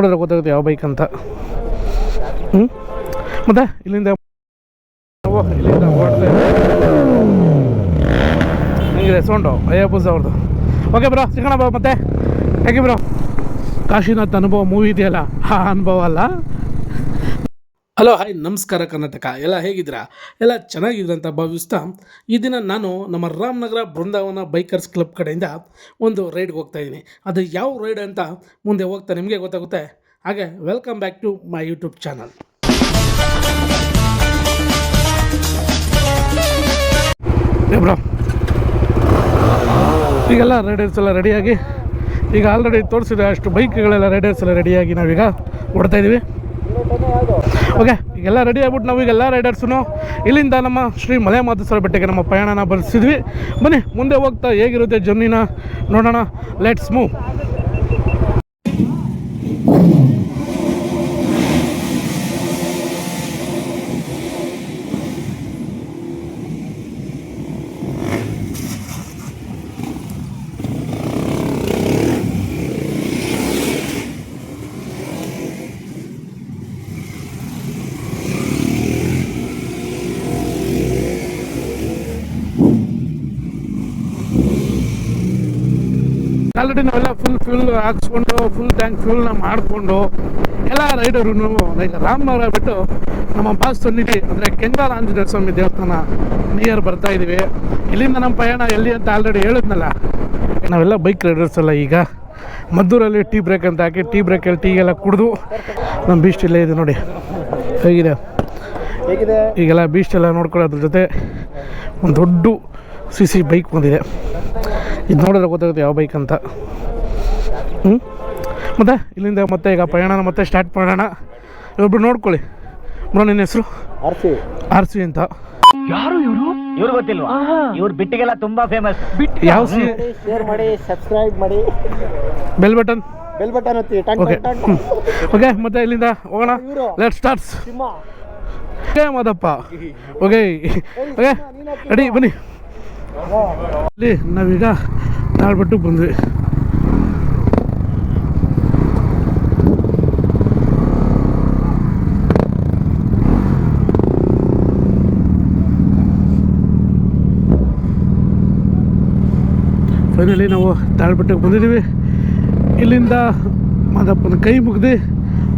ನೋಡಿದ್ರೆ ಗೊತ್ತಾಗುತ್ತೆ ಯಾವ ಬೈಕ್ ಅಂತ. ಮತ್ತು ಇಲ್ಲಿಂದ ಹೊರಡ್ತಾ ಹಿಂಗಿದೆ ಸೌಂಡು ಅಯ್ಯಬ್ಬುಸ್ ಅವ್ರದ್ದು. ಓಕೆ ಬ್ರೋ, ಸಿಗೋಣ ಬ್ರೋ ಮತ್ತೆ. ಹೇಗೆ ಬ್ರೋ ಕಾಶಿನಾಥ್ ಅನುಭವ ಮೂವಿ ಇದೆಯಲ್ಲ, ಆ ಅನುಭವ ಅಲ್ಲ. ಹಲೋ ಹಾಯ್ ನಮಸ್ಕಾರ ಕರ್ನಾಟಕ, ಎಲ್ಲ ಹೇಗಿದ್ದೀರಾ? ಎಲ್ಲ ಚೆನ್ನಾಗಿದ್ದೀರ ಅಂತ ಭಾವಿಸ್ತಾ ಈ ದಿನ ನಾನು ನಮ್ಮ ರಾಮನಗರ ಬೃಂದಾವನ ಬೈಕರ್ಸ್ ಕ್ಲಬ್ ಕಡೆಯಿಂದ ಒಂದು ರೈಡ್ಗೆ ಹೋಗ್ತಾಯಿದ್ದೀನಿ. ಅದು ಯಾವ ರೈಡ್ ಅಂತ ಮುಂದೆ ಹೋಗ್ತಾ ನಿಮಗೆ ಗೊತ್ತಾಗುತ್ತೆ. ಹಾಗೆ welcome back to my YouTube channel. Bro, ಈಗೆಲ್ಲ ರೈಡರ್ಸ್ ಎಲ್ಲ ರೆಡಿಯಾಗಿ, ಈಗ ಆಲ್ರೆಡಿ ತೋರಿಸಿದೆ ಅಷ್ಟು ಬೈಕ್ಗಳೆಲ್ಲ ರೈಡರ್ಸ್ ಎಲ್ಲ ರೆಡಿಯಾಗಿ ನಾವೀಗ ಹೊಡ್ತಾಯಿದ್ದೀವಿ. ಓಕೆ, ಈಗೆಲ್ಲ ರೆಡಿ ಆಗ್ಬಿಟ್ಟು ನಾವು ಈಗೆಲ್ಲ ರೈಡರ್ಸು ಇಲ್ಲಿಂದ ನಮ್ಮ ಶ್ರೀ ಮಲೆ ಮಹದೇಶ್ವರ ಬೆಟ್ಟಕ್ಕೆ ನಮ್ಮ ಪ್ರಯಾಣನ ಬೆಳೆಸಿದ್ವಿ. ಬನ್ನಿ ಮುಂದೆ ಹೋಗ್ತಾ ಹೇಗಿರುತ್ತೆ ಜರ್ನಿನ ನೋಡೋಣ. Let's move. ಆಲ್ರೆಡಿ ನಾವೆಲ್ಲ ಫುಲ್ ಫ್ಯೂಲ್ ಹಾಕ್ಸ್ಕೊಂಡು ಫುಲ್ ಟ್ಯಾಂಕ್ ಫ್ಯೂಲ್ನ ಮಾಡಿಕೊಂಡು ಎಲ್ಲ ರೈಡರು ಲೈಕ್ ರಾಮನಗರ ಬಿಟ್ಟು ನಮ್ಮ ಬಾಸ್ ಸನ್ನಿಧಿ ಅಂದರೆ ಕೆಂಗಾಲ ಆಂಜನೇಯ ಸ್ವಾಮಿ ದೇವಸ್ಥಾನ ನಿಯರ್ ಬರ್ತಾ ಇದ್ದೀವಿ. ಇಲ್ಲಿಂದ ನಮ್ಮ ಪ್ರಯಾಣ ಎಲ್ಲಿ ಅಂತ ಆಲ್ರೆಡಿ ಹೇಳಿದ್ನಲ್ಲ. ನಾವೆಲ್ಲ ಬೈಕ್ ರೈಡರ್ಸ್ ಎಲ್ಲ ಈಗ ಮದ್ದೂರಲ್ಲಿ ಟೀ ಬ್ರೇಕ್ ಅಂತ ಹಾಕಿ ಟೀ ಬ್ರೇಕಲ್ಲಿ ಟೀಗೆಲ್ಲ ಕುಡಿದು ನಮ್ಮ ಬೀಸ್ಟ್ ಇಲ್ಲೇ ಇದೆ ನೋಡಿ ಹೇಗಿದೆ. ಈಗೆಲ್ಲ ಬೀಸ್ಟ್ ಎಲ್ಲ ನೋಡ್ಕೊಳ್ಳೋದ್ರ ಜೊತೆ ಒಂದು ದೊಡ್ಡ CC ಬೈಕ್ ಬಂದಿದೆ. ಇದು ನೋಡಿದ್ರೆ ಗೊತ್ತಾಗುತ್ತೆ ಯಾವ ಬೈಕ್ ಅಂತ. ಮತ್ತು ಇಲ್ಲಿಂದ ಮತ್ತೆ ಈಗ ಪ್ರಯಾಣನ ಮತ್ತೆ ಸ್ಟಾರ್ಟ್ ಮಾಡೋಣ. ಇವ್ರೊಬ್ರು ನೋಡ್ಕೊಳ್ಳಿ ಬ್ರೋ, ನಿನ್ನ ಹೆಸರು ಆರ್ ಸಿ ಅಂತ. ಯಾರು ಇವ್ರು ಗೊತ್ತಿಲ್ವಾ? ಇವ್ರ ಬಿಟ್ಟಿಗೆಲ್ಲ ತುಂಬಾ ಫೇಮಸ್. ಯಾವ ಸಿ? ಶೇರ್ ಮಾಡಿ, ಸಬ್ಸ್ಕ್ರೈಬ್ ಮಾಡಿ, ಬೆಲ್ ಬಟನ್ ಒತ್ತಿ. ಓಕೆ, ಮತ್ತೆ ಇಲ್ಲಿಂದ ಹೋಗೋಣ. Let's starts. Okay Madappa, okay okay ready, ಬನ್ನಿ. ಇಲ್ಲಿ ನಾವೀಗ ತಾಳ್ಬಿಟ್ಟು ಬಂದ್ವಿ. ಫೈನಲಿ ನಾವು ತಾಳ್ಬಿಟ್ಟಿಗೆ ಬಂದಿದ್ದೀವಿ. ಇಲ್ಲಿಂದ ಮಾದಪ್ಪನ ಕೈ ಮುಗ್ದು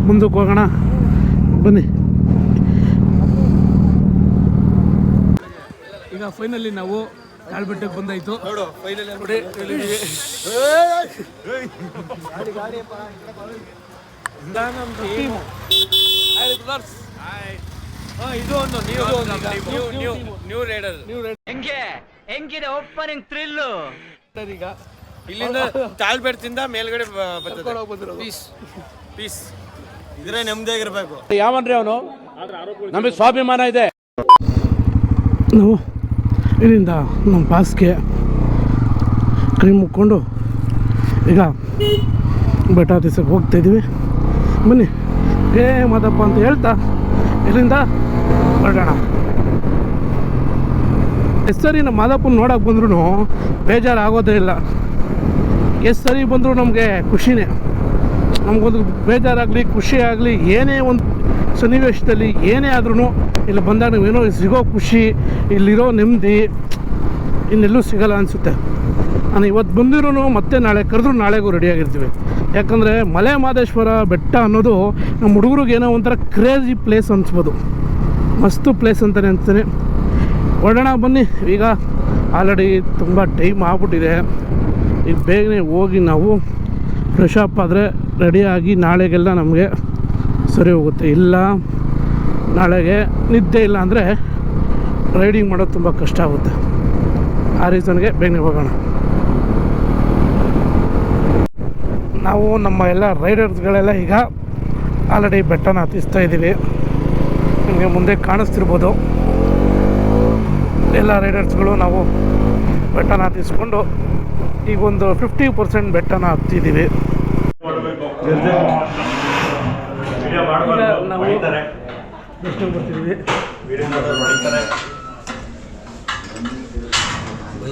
ಮುಂದಕ್ಕೆ ಹೋಗೋಣ ಬನ್ನಿ. ಈಗ ಫೈನಲಿ ನಾವು ತಾಳ್ಬಿಟ್ಟಿಗೆ ಬಂದಾಯಿತು. ನೋಡಿ ಹೆಂಗಿದೆ ಓಪನಿಂಗ್ ಥ್ರಿಲ್ಲು. ಈಗ ಇಲ್ಲಿಂದ ತಾಳ್ಬೆಟ್ಟದಿಂದ ಮೇಲ್ಗಡೆ ಪೀಸ್ ಇದ್ರೆ ನೆಮ್ಮದಿಯಾಗಿರ್ಬೇಕು. ಯಾವನ್ರಿ ಅವನು? ನಮಗೆ ಸ್ವಾಭಿಮಾನ ಇದೆ. ನಾವು ಇಲ್ಲಿಂದ ನಮ್ಮ ಬಾಸ್ಗೆ ಕೈ ಮುಕ್ಕೊಂಡು ಈಗ ಬೆಟ್ಟ ಹತ್ತಿಸಕ್ಕೆ ಹೋಗ್ತಾಯಿದ್ದೀವಿ. ಬನ್ನಿ ಮಾದಪ್ಪ ಅಂತ ಹೇಳ್ತಾ ಇಲ್ಲಿಂದ ಹೊರಡೋಣ. ಎಷ್ಟು ಸರಿ ನಮ್ಮ ಮಾದಪ್ಪನ ನೋಡೋಕೆ ಬಂದ್ರೂ ಬೇಜಾರಾಗೋದೇ ಇಲ್ಲ. ಎಷ್ಟು ಸರಿ ಬಂದರೂ ನಮಗೆ ಖುಷಿನೇ. ನಮಗೊಂದು ಬೇಜಾರಾಗಲಿ ಖುಷಿ ಆಗಲಿ ಏನೇ ಒಂದು ಸನ್ನಿವೇಶದಲ್ಲಿ ಏನೇ ಆದ್ರೂ ಇಲ್ಲಿ ಬಂದಾಗ ನಾವೇನೋ ಸಿಗೋ ಖುಷಿ, ಇಲ್ಲಿರೋ ನೆಮ್ಮದಿ ಇನ್ನೆಲ್ಲೂ ಸಿಗೋಲ್ಲ ಅನಿಸುತ್ತೆ. ನಾನು ಇವತ್ತು ಬಂದಿರೂ ಮತ್ತೆ ನಾಳೆ ಕರೆದ್ರೂ ನಾಳೆಗೂ ರೆಡಿಯಾಗಿರ್ತೀವಿ. ಯಾಕಂದರೆ ಮಲೆ ಮಹದೇಶ್ವರ ಬೆಟ್ಟ ಅನ್ನೋದು ನಮ್ಮ ಹುಡುಗರಿಗೆ ಏನೋ ಒಂಥರ ಕ್ರೇಜಿ ಪ್ಲೇಸ್ ಅನಿಸ್ಬೋದು. ಮಸ್ತು ಪ್ಲೇಸ್ ಅಂತಲೇ ಅನಿಸ್ತಾನೆ. ಹೊರಡೋಣ ಬನ್ನಿ. ಈಗ ಆಲ್ರೆಡಿ ತುಂಬ ಟೈಮ್ ಆಗ್ಬಿಟ್ಟಿದೆ. ಈಗ ಬೇಗನೆ ಹೋಗಿ ನಾವು ಫ್ರೆಶ್ ಅಪ್ ಆದರೆ ರೆಡಿಯಾಗಿ ನಾಳೆಗೆಲ್ಲ ನಮಗೆ ಸರಿ ಹೋಗುತ್ತೆ. ಇಲ್ಲ ನಾಳೆಗೆ ನಿದ್ದೆ ಇಲ್ಲ ಅಂದರೆ ರೈಡಿಂಗ್ ಮಾಡೋದು ತುಂಬ ಕಷ್ಟ ಆಗುತ್ತೆ. ಆ ರೀಸನ್ಗೆ ಬೇಗನೆ ಹೋಗೋಣ. ನಾವು ನಮ್ಮ ಎಲ್ಲ ರೈಡರ್ಸ್ಗಳೆಲ್ಲ ಈಗ ಆಲ್ರೆಡಿ ಬೆಟ್ಟನ ಹತ್ತಿಸ್ತಾ ಇದ್ದೀವಿ. ನಿಮಗೆ ಮುಂದೆ ಕಾಣಿಸ್ತಿರ್ಬೋದು ಎಲ್ಲ ರೈಡರ್ಸ್ಗಳು ನಾವು ಬೆಟ್ಟನ ಹತ್ತಿಸ್ಕೊಂಡು ಈಗ ಒಂದು 50% ಬೆಟ್ಟನ ಹತ್ತಿದ್ದೀವಿ. ನಾವು ದರ್ಶನ ಬರ್ತಿದ್ದೀವಿ.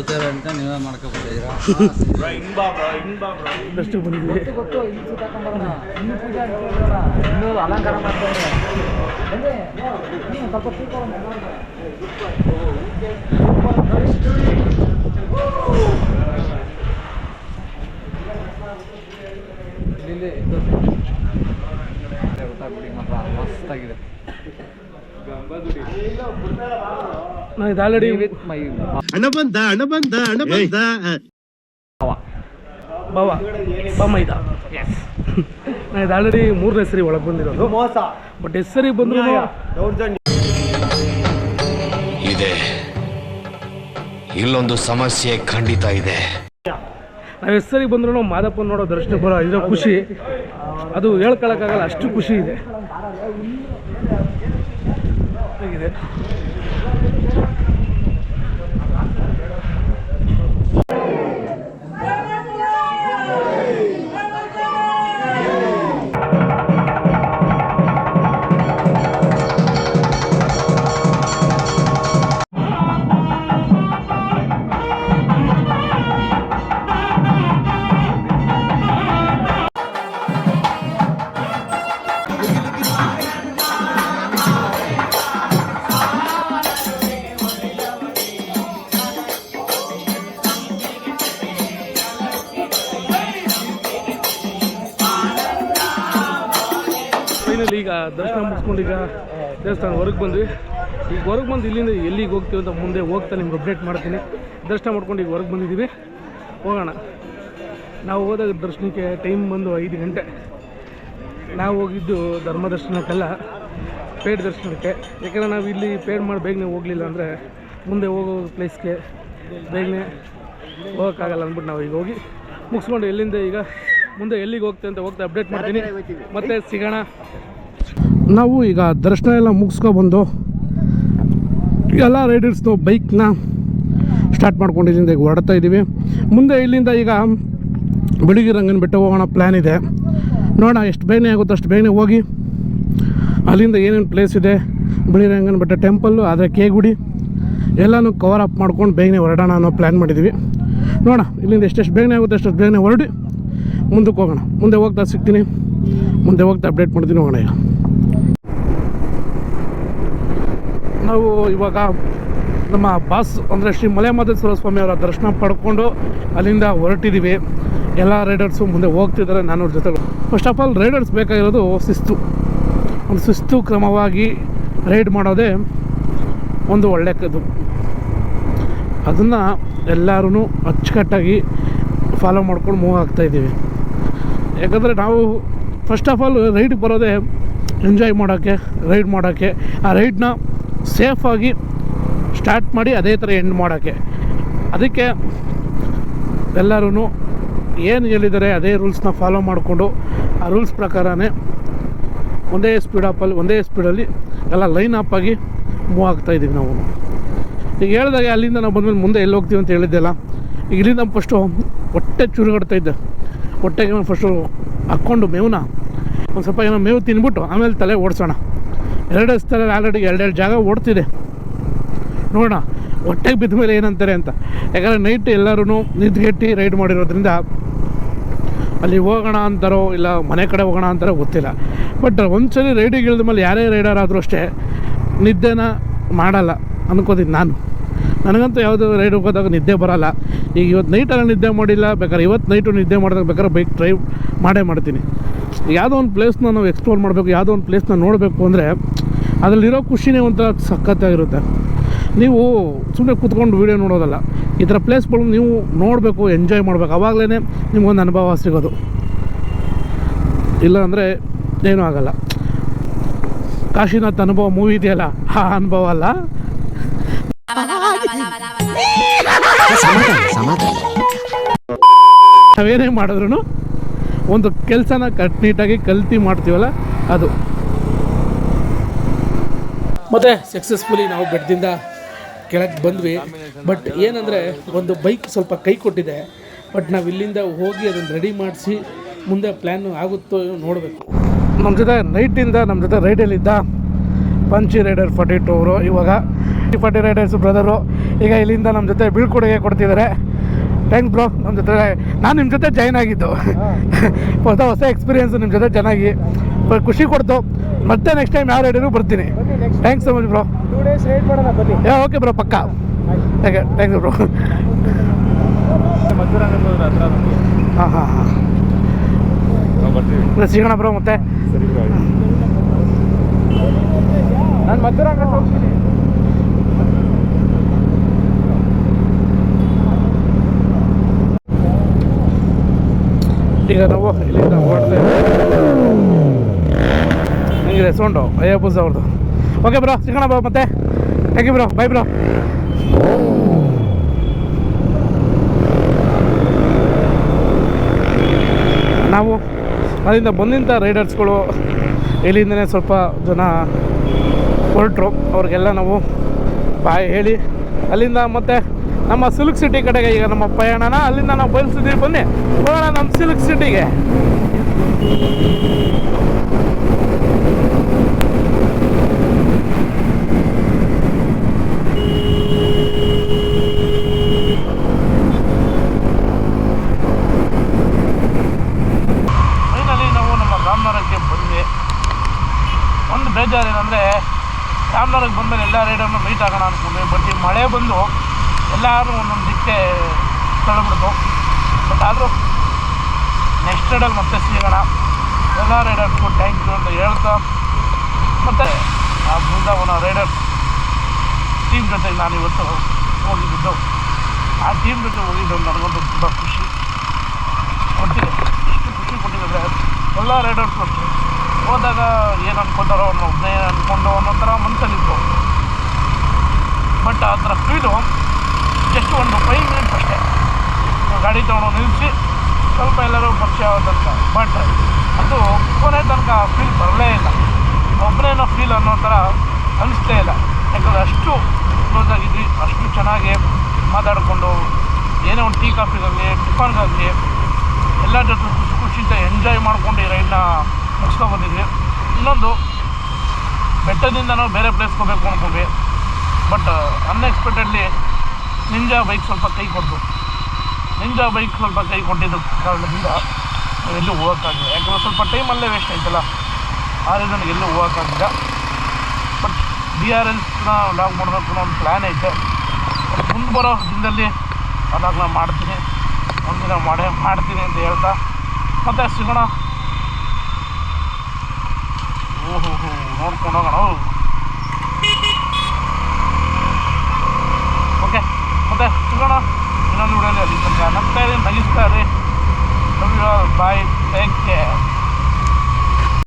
ಬರ್ತಾರೆ ಅಂತ ನೀವೇ ಮಾಡ್ಕೊಬಿಟ್ಟಿದ್ದೀರಾ. ದರ್ಶನ ಬಂದಿದ್ವಿ. ಇನ್ನೂ ಅಲಂಕಾರ ಮಾಡ್ತಾರೆ. ಇಲ್ಲಿ ಗೊತ್ತಾಗ್ಬಿಡಿ ಮಾತ್ರ ಮಸ್ತಾಗಿದೆ. ನಾನು ಇದು ಆಲ್ರೆಡಿ ವಿತ್ ಮೈ ಬಾವ ಬಾಮೈದ ನಾನು ಇದು ಆಲ್ರೆಡಿ 3ನೇ ಸರಿ ಒಳಗೆ ಬಂದಿರೋದು. ಮೋಸ ಬಟ್ ಎಷ್ಟು ಸರಿ ಬಂದ್ರು ದೌರ್ಜನ್ಯ ಇದೆ, ಇಲ್ಲೊಂದು ಸಮಸ್ಯೆ ಖಂಡಿತ ಇದೆ. ನಾವು ಎಷ್ಟು ಸರಿ ಬಂದ್ರು ಮಾದಪ್ಪನ ನೋಡೋ ದರ್ಶನ ಬರೋ ಇರೋ ಖುಷಿ ಅದು ಹೇಳ್ಕೊಳಕ್ಕಾಗಲ್ಲ, ಅಷ್ಟು ಖುಷಿ ಇದೆ. ಹೇಗಿದೆ ಫೈನಲಿ ಈಗ ದರ್ಶನ ಮುಗಿಸ್ಕೊಂಡು ಈಗ ದೇವಸ್ಥಾನ ಹೊರಗೆ ಬಂದ್ವಿ. ಈಗ ಹೊರಗೆ ಬಂದು ಇಲ್ಲಿಂದ ಎಲ್ಲಿಗೆ ಹೋಗ್ತೀವಿ ಅಂತ ಮುಂದೆ ಹೋಗ್ತಾ ನಿಮ್ಗೆ ಅಪ್ಡೇಟ್ ಮಾಡ್ತೀನಿ. ದರ್ಶನ ಮಾಡ್ಕೊಂಡು ಈಗ ಹೊರಗೆ ಬಂದಿದ್ದೀವಿ, ಹೋಗೋಣ. ನಾವು ಹೋದಾಗ ದರ್ಶನಕ್ಕೆ ಟೈಮ್ ಬಂದು 5 ಗಂಟೆ. ನಾವು ಹೋಗಿದ್ದು ಧರ್ಮ ದರ್ಶನಕ್ಕೆಲ್ಲ, ಪೇಡ್ ದರ್ಶನಕ್ಕೆ. ಯಾಕೆಂದರೆ ನಾವು ಇಲ್ಲಿ ಪೇಡ್ ಮಾಡಿ ಬೇಗನೆ ಹೋಗಲಿಲ್ಲ ಅಂದರೆ ಮುಂದೆ ಹೋಗೋ ಪ್ಲೇಸ್ಗೆ ಬೇಗನೆ ಹೋಗೋಕ್ಕಾಗಲ್ಲ ಅಂದ್ಬಿಟ್ಟು ನಾವು ಈಗ ಹೋಗಿ ಮುಗಿಸ್ಕೊಂಡು ಎಲ್ಲಿಂದ ಈಗ ಮುಂದೆ ಎಲ್ಲಿಗೆ ಹೋಗ್ತೀವಿ ಅಂತ ಹೋಗ್ತಾ ಅಪ್ಡೇಟ್ ಮಾಡ್ತೀನಿ, ಮತ್ತೆ ಸಿಗೋಣ. ನಾವು ಈಗ ದರ್ಶನ ಎಲ್ಲ ಮುಗಿಸ್ಕೊಬಂದು ಎಲ್ಲ ರೈಡರ್ಸ್ದು ಬೈಕ್ನ ಸ್ಟಾರ್ಟ್ ಮಾಡ್ಕೊಂಡು ಇಲ್ಲಿಂದ ಈಗ ಹೊರಡ್ತಾ ಇದ್ದೀವಿ. ಮುಂದೆ ಇಲ್ಲಿಂದ ಈಗ ಬಿಳಿಗಿರಿ ಬೆಟ್ಟ ಹೋಗೋಣ ಪ್ಲ್ಯಾನ್ ಇದೆ. ನೋಡೋಣ ಎಷ್ಟು ಬೇಗನೆ ಆಗುತ್ತೋ ಅಷ್ಟು ಬೇಗನೆ ಹೋಗಿ ಅಲ್ಲಿಂದ ಏನೇನು ಪ್ಲೇಸ್ ಇದೆ, ಬಿಳಿಗಿರಿ ಬೆಟ್ಟ ಟೆಂಪಲ್ಲು, ಆದರೆ ಕೇಗುಡಿ ಎಲ್ಲನೂ ಕವರ್ ಅಪ್ ಮಾಡ್ಕೊಂಡು ಬೇಗನೆ ಹೊರಡೋಣ ಅನ್ನೋ ಪ್ಲ್ಯಾನ್ ಮಾಡಿದ್ದೀವಿ. ನೋಡೋಣ ಇಲ್ಲಿಂದ ಎಷ್ಟೆಷ್ಟು ಬೇಗನೆ ಆಗುತ್ತೆ ಅಷ್ಟು ಬೇಗನೆ ಹೊರಡಿ ಮುಂದಕ್ಕೆ ಹೋಗೋಣ. ಮುಂದೆ ಹೋಗ್ತಾ ಸಿಗ್ತೀನಿ, ಮುಂದೆ ಹೋಗ್ತಾ ಅಪ್ಡೇಟ್ ಮಾಡ್ತೀನಿ. ಹೋಗೋಣ. ಈಗ ನಾವು ಇವಾಗ ನಮ್ಮ ಬಾಸ್ ಅಂದರೆ ಶ್ರೀ ಮಲೆಮಹದೇಶ್ವರ ಸ್ವಾಮಿ ಅವರ ದರ್ಶನ ಪಡ್ಕೊಂಡು ಅಲ್ಲಿಂದ ಹೊರಟಿದ್ದೀವಿ. ಎಲ್ಲ ರೈಡರ್ಸು ಮುಂದೆ ಹೋಗ್ತಿದ್ದಾರೆ, ನಾನು ಅವ್ರ ಜೊತೆ. ಫಸ್ಟ್ ಆಫ್ ಆಲ್ ರೈಡರ್ಸ್ ಬೇಕಾಗಿರೋದು ಶಿಸ್ತು. ಒಂದು ಶಿಸ್ತು ಕ್ರಮವಾಗಿ ರೈಡ್ ಮಾಡೋದೇ ಒಂದು ಒಳ್ಳೆಯದು. ಅದನ್ನು ಎಲ್ಲರೂ ಅಚ್ಚುಕಟ್ಟಾಗಿ ಫಾಲೋ ಮಾಡ್ಕೊಂಡು ಮೂವ್ ಆಗ್ತಾಯಿದ್ದೀವಿ. ಯಾಕಂದರೆ ನಾವು ಫಸ್ಟ್ ಆಫ್ ಆಲ್ ರೈಡ್ಗೆ ಬರೋದೇ ಎಂಜಾಯ್ ಮಾಡೋಕ್ಕೆ, ರೈಡ್ ಮಾಡೋಕ್ಕೆ. ಆ ರೈಡ್ನ ಸೇಫಾಗಿ ಸ್ಟಾರ್ಟ್ ಮಾಡಿ ಅದೇ ಥರ ಎಂಡ್ ಮಾಡೋಕ್ಕೆ. ಅದಕ್ಕೆ ಎಲ್ಲರೂ ಏನು ಹೇಳಿದ್ದಾರೆ ಅದೇ ರೂಲ್ಸ್ನ ಫಾಲೋ ಮಾಡಿಕೊಂಡು ಆ ರೂಲ್ಸ್ ಪ್ರಕಾರನೇ ಒಂದೇ ಸ್ಪೀಡಲ್ಲಿ ಎಲ್ಲ ಲೈನ್ ಅಪ್ ಆಗಿ ಮೂವ್ ಆಗ್ತಾಯಿದ್ದೀವಿ ನಾವು. ಈಗ ಹೇಳಿದಾಗೆ ಅಲ್ಲಿಂದ ನಾವು ಬಂದಮೇಲೆ ಮುಂದೆ ಎಲ್ಲಿ ಹೋಗ್ತೀವಿ ಅಂತ ಹೇಳಿದ್ದೆಲ್ಲ. ಈಗ ಇಲ್ಲಿಂದ ಫಸ್ಟು ಹೊಟ್ಟೆ ಚುರುಗಾಡ್ತಾ ಇದ್ದೆ. ಹೊಟ್ಟೆಗೆ ಫಸ್ಟು ಹಾಕ್ಕೊಂಡು ಮೇವನ್ನ ಒಂದು ಸ್ವಲ್ಪ ಏನೋ ಮೇವು ತಿನ್ಬಿಟ್ಟು ಆಮೇಲೆ ತಲೆ ಓಡಿಸೋಣ. 2 ಸ್ಥಳ ಆಲ್ರೆಡಿ 2 ಜಾಗ ಓಡ್ತಿದೆ. ನೋಡೋಣ ಹೊಟ್ಟೆಗೆ ಬಿದ್ದ ಮೇಲೆ ಏನಂತಾರೆ ಅಂತ. ಯಾಕಂದರೆ ನೈಟ್ ಎಲ್ಲರೂ ನಿದ್ಗೆಟ್ಟು ರೈಡ್ ಮಾಡಿರೋದ್ರಿಂದ ಅಲ್ಲಿ ಹೋಗೋಣ ಅಂತಾರೋ ಇಲ್ಲ ಮನೆ ಕಡೆ ಹೋಗೋಣ ಅಂತಾರೋ ಗೊತ್ತಿಲ್ಲ. ಬಟ್ ಒಂದ್ಸರಿ ರೈಡಿಗೆ ಇಳಿದ ಮೇಲೆ ಯಾರೇ ರೈಡರ್ ಆದರೂ ಅಷ್ಟೇ ನಿದ್ದೆನ ಮಾಡಲ್ಲ ಅಂದ್ಕೋತೀನಿ ನಾನು. ನನಗಂತೂ ಯಾವುದು ರೈಡ್ ಹೋಗೋದಾಗ ನಿದ್ದೆ ಬರೋಲ್ಲ. ಈಗ ಇವತ್ತು ನೈಟೆಲ್ಲ ನಿದ್ದೆ ಮಾಡಿಲ್ಲ, ಬೇಕಾದ್ರೆ ಇವತ್ತು ನೈಟು ನಿದ್ದೆ ಮಾಡಿದಾಗ ಬೇಕಾದ್ರೆ ಬೈಕ್ ಡ್ರೈವ್ ಮಾಡ್ತೀನಿ. ಯಾವುದೋ ಒಂದು ಪ್ಲೇಸ್ನ ನಾವು ಎಕ್ಸ್ಪ್ಲೋರ್ ಮಾಡಬೇಕು, ಯಾವುದೋ ಒಂದು ಪ್ಲೇಸ್ನ ನೋಡಬೇಕು ಅಂದರೆ ಅದರಲ್ಲಿರೋ ಖುಷಿನೇ ಒಂಥರ ಸಖತ್ತಾಗಿರುತ್ತೆ. ನೀವು ಸುಮ್ಮನೆ ಕೂತ್ಕೊಂಡು ವೀಡಿಯೋ ನೋಡೋದಲ್ಲ, ಈ ಥರ ಪ್ಲೇಸ್ಗಳು ನೀವು ನೋಡಬೇಕು, ಎಂಜಾಯ್ ಮಾಡಬೇಕು. ಆವಾಗಲೇ ನಿಮಗೊಂದು ಅನುಭವ ಸಿಗೋದು. ಇಲ್ಲ ಅಂದರೆ ಏನೂ ಆಗಲ್ಲ. ಕಾಶಿನಾಥ್ ಅನುಭವ ಮೂವಿ ಇದೆಯಲ್ಲ, ಆ ಅನುಭವ ಅಲ್ಲ. ನಾವೇನೇ ಮಾಡಿದ್ರು ಒಂದು ಕೆಲಸನ ಕಟ್ನೀಟಾಗಿ ಕಲ್ತು ಮಾಡ್ತೀವಲ್ಲ ಅದು. ಮತ್ತು ಸಕ್ಸಸ್ಫುಲಿ ನಾವು ಬೆಟ್ಟದಿಂದ ಕೆಳಗೆ ಬಂದ್ವಿ. ಬಟ್ ಏನಂದರೆ ಒಂದು ಬೈಕ್ ಸ್ವಲ್ಪ ಕೈ ಕೊಟ್ಟಿದೆ. ಬಟ್ ನಾವು ಇಲ್ಲಿಂದ ಹೋಗಿ ಅದನ್ನು ರೆಡಿ ಮಾಡಿಸಿ ಮುಂದೆ ಪ್ಲ್ಯಾನ್ ಆಗುತ್ತೋ ನೋಡಬೇಕು. ನಮ್ಮ ಜೊತೆ ನೈಟಿಂದ ನಮ್ಮ ಜೊತೆ ರೈಡಲ್ಲಿದ್ದ ಪಂಚಿ ರೈಡರ್ 42 ಅವರು ಇವಾಗ 40 ರೈಡರ್ಸ್ ಬ್ರದರು ಈಗ ಇಲ್ಲಿಂದ ನಮ್ಮ ಜೊತೆ ಬೀಳ್ಕೊಡುಗೆ ಕೊಡ್ತಿದ್ದಾರೆ. ಥ್ಯಾಂಕ್ಸ್ ಬ್ರೋ, ನಮ್ಮ ಜೊತೆ ನಾನು ನಿಮ್ಮ ಜೊತೆ ಜಾಯ್ನ್ ಆಗಿದ್ದು. ಹೊಸ ಎಕ್ಸ್ಪೀರಿಯೆನ್ಸು ನಿಮ್ಮ ಜೊತೆ ಚೆನ್ನಾಗಿ ಖುಷಿ ಕೊಡ್ತು. ಮತ್ತೆ ನೆಕ್ಸ್ಟ್ ಟೈಮ್ ಯಾವ ರೈಡರು ಬರ್ತೀನಿ. Thanks so much bro. 2 days ride ಮಾಡೋಣ ಬನ್ನಿ. ಓಕೆ ಬ್ರೋ, ಪಕ್ಕ. Okay, thanks bro. ಮದ್ದೂರಂಗದ ಹತ್ರ ನಮಗೆ. ಹಾಂ ಹಾಂ ಹಾಂ, ನಾವು ಬರ್ತೀವಿ. ಸಿಗೋಣ ಬ್ರೋ ಮತ್ತೆ. ಸರಿ ಬ್ರೋ. ನಾನು ಮದ್ದೂರಂಗ ಹೋಗ್ತೀನಿ. ಈಗ ನಾವು ಇಲ್ಲಿಂದ ಹೊರಡ್ತೇವೆ. ಹೆಂಗಿದೆ ಸೌಂಡು? ಅಯ್ಯಬ್ಬುಸ್ ಅವ್ರದ್ದು. ಓಕೆ ಬ್ರೋ, ಸಿಗೋಣ ಬ್ರೋ ಮತ್ತೆ. Thank you bro, bye bro. ನಾವು ಅಲ್ಲಿಂದ ಬಂದಿಂಥ ರೈಡರ್ಸ್ಗಳು ಇಲ್ಲಿಂದನೇ ಸ್ವಲ್ಪ ಜನ ಹೊರಟರು. ಅವ್ರಿಗೆಲ್ಲ ನಾವು ಬಾಯ್ ಹೇಳಿ ಅಲ್ಲಿಂದ ಮತ್ತೆ ನಮ್ಮ ಸಿಲ್ಕ್ ಸಿಟಿ ಕಡೆಗೆ ಈಗ ನಮ್ಮ ಪಯಣನ ಅಲ್ಲಿಂದ ನಾವು ಬಯಲ್ಸಿದ್ದೀವಿ. ಬನ್ನಿ ಹೋಗೋಣ ನಮ್ಮ ಸಿಲ್ಕ್ ಸಿಟಿಗೆ. ಫೈನಲಿ ನಾವು ನಮ್ಮ ರಾಮನಗರಕ್ಕೆ ಬಂದ್ವಿ. ಒಂದು ಬೇಜಾರು ಏನಂದರೆ ರಾಮನಗರಕ್ಕೆ ಬಂದರೆ ಎಲ್ಲ ರೈಡರ್ನು ಮೀಟ್ ಆಗೋಣ ಅಂದ್ಕೊಂಡ್ವಿ. ಬಟ್ ಈ ಮಳೆ ಬಂದು ಎಲ್ಲರೂ ಒಂದೊಂದು ದಿಕ್ಕೆ ತಳ್ಳಿಬಿಡ್ತು. ಬಟ್ ಆದರೂ ನೆಕ್ಸ್ಟ್ ರೈಡಲ್ಲಿ ಮತ್ತೆ ಸಿಗೋಣ. ಎಲ್ಲ ರೈಡರ್ಸ್ಗೂ ಥ್ಯಾಂಕ್ ಯು ಅಂತ ಹೇಳ್ತಾ ಮತ್ತು ಆ ಬೃಂದಾವನ ರೈಡರ್ಸ್ ಟೀಮ್ ಜೊತೆಗೆ ನಾನು ಇವತ್ತು ಹೋಗಿದ್ದು. ಆ ಟೀಮ್ ಜೊತೆ ಹೋಗಿದ್ದು ನನಗೊಂದು ತುಂಬ ಖುಷಿ ಕೊಟ್ಟಿದೆ. ಎಷ್ಟು ಖುಷಿ ಕೊಟ್ಟಿದೆ ಎಲ್ಲ ರೈಡರ್ಸು ಅಷ್ಟೇ. ಹೋದಾಗ ಏನು ಅನ್ಕೊತಾರೋ ಅವ್ರನ್ನ ಒಬ್ಬನೇ ಅಂದ್ಕೊಂಡು ಅನ್ನೋ ಥರ ಮನಸ್ಸಲ್ಲಿತ್ತು. ಬಟ್ ಆ ಥರ ಫೀಲು ಜಸ್ಟ್ ಒಂದು 5 minutes ಅಷ್ಟೇ. ಗಾಡಿ ತೊಗೊಂಡು ನಿಲ್ಲಿಸಿ ಸ್ವಲ್ಪ ಎಲ್ಲರೂ ಪರಿಚಯ ಆಗೋ ತನಕ. ಬಟ್ ಅದು ಕೊನೆ ತನಕ ಫೀಲ್ ಬರಲೇ ಇಲ್ಲ. ಒಬ್ಬನೇನೋ ಫೀಲ್ ಅನ್ನೋ ಥರ ಅನಿಸ್ತೇ ಇಲ್ಲ. ಯಾಕಂದರೆ ಅಷ್ಟು ಕ್ಲೋಸ್ ಆಗಿದ್ವಿ, ಅಷ್ಟು ಚೆನ್ನಾಗಿ ಮಾತಾಡಿಕೊಂಡು ಏನೇ ಒಂದು ಟೀ ಕಾಫಿಗಾಗಲಿ ಟಿಫನ್ಗಾಗಲಿ ಎಲ್ಲ ಜೊತೆ ಖುಷಿಯಿಂದ ಎಂಜಾಯ್ ಮಾಡ್ಕೊಂಡು ಈ ರೈಡ್ನ ಮುಗಿಸ್ಕೊಂಡ್ಬಂದಿದ್ವಿ. ಇನ್ನೊಂದು ಬೆಟ್ಟದಿಂದ ನಾವು ಬೇರೆ ಪ್ಲೇಸ್ಗೆ ಹೋಗ್ಬೇಕು ಅಂದ್ಕೊಂಡ್ವಿ. ಬಟ್ ಅನ್ಎಕ್ಸ್ಪೆಕ್ಟೆಡ್ಲಿ ನಿಂಜಾ ಬೈಕ್ ಸ್ವಲ್ಪ ಕೈ ಕೊಡ್ತು. ನಿಂಜಾ ಬೈಕ್ ಸ್ವಲ್ಪ ಕೈ ಕೊಟ್ಟಿದ್ದ ಕಾರಣದಿಂದ ಎಲ್ಲೂ ಹೋಗೋಕ್ಕಾಗಿಲ್ಲ. ಯಾಕಂದರೆ ಸ್ವಲ್ಪ ಟೈಮಲ್ಲೇ ವೇಸ್ಟ್ ಆಯ್ತಲ್ಲ, ಆದರೆ ನನಗೆ ಎಲ್ಲೂ ಹೋಗೋಕ್ಕಾಗಿಲ್ಲ. ಬಟ್ DRLನ ಲಾಗ್ ಮಾಡಬೇಕು ಅನ್ನೋ ಒಂದು ಪ್ಲ್ಯಾನ್ ಐತೆ. ಮುಂದೆ ಬರೋ ದಿನದಲ್ಲಿ ಅದಾಗ ನಾನು ಮಾಡ್ತೀನಿ, ಒಂದಿನ ಮಾಡ್ತೀನಿ ಅಂತ ಹೇಳ್ತಾ ಮತ್ತೆ ಸಿಗೋಣ. ಓಹೋ ನೋಡ್ಕೊಂಡು ಹೋಗೋಣ.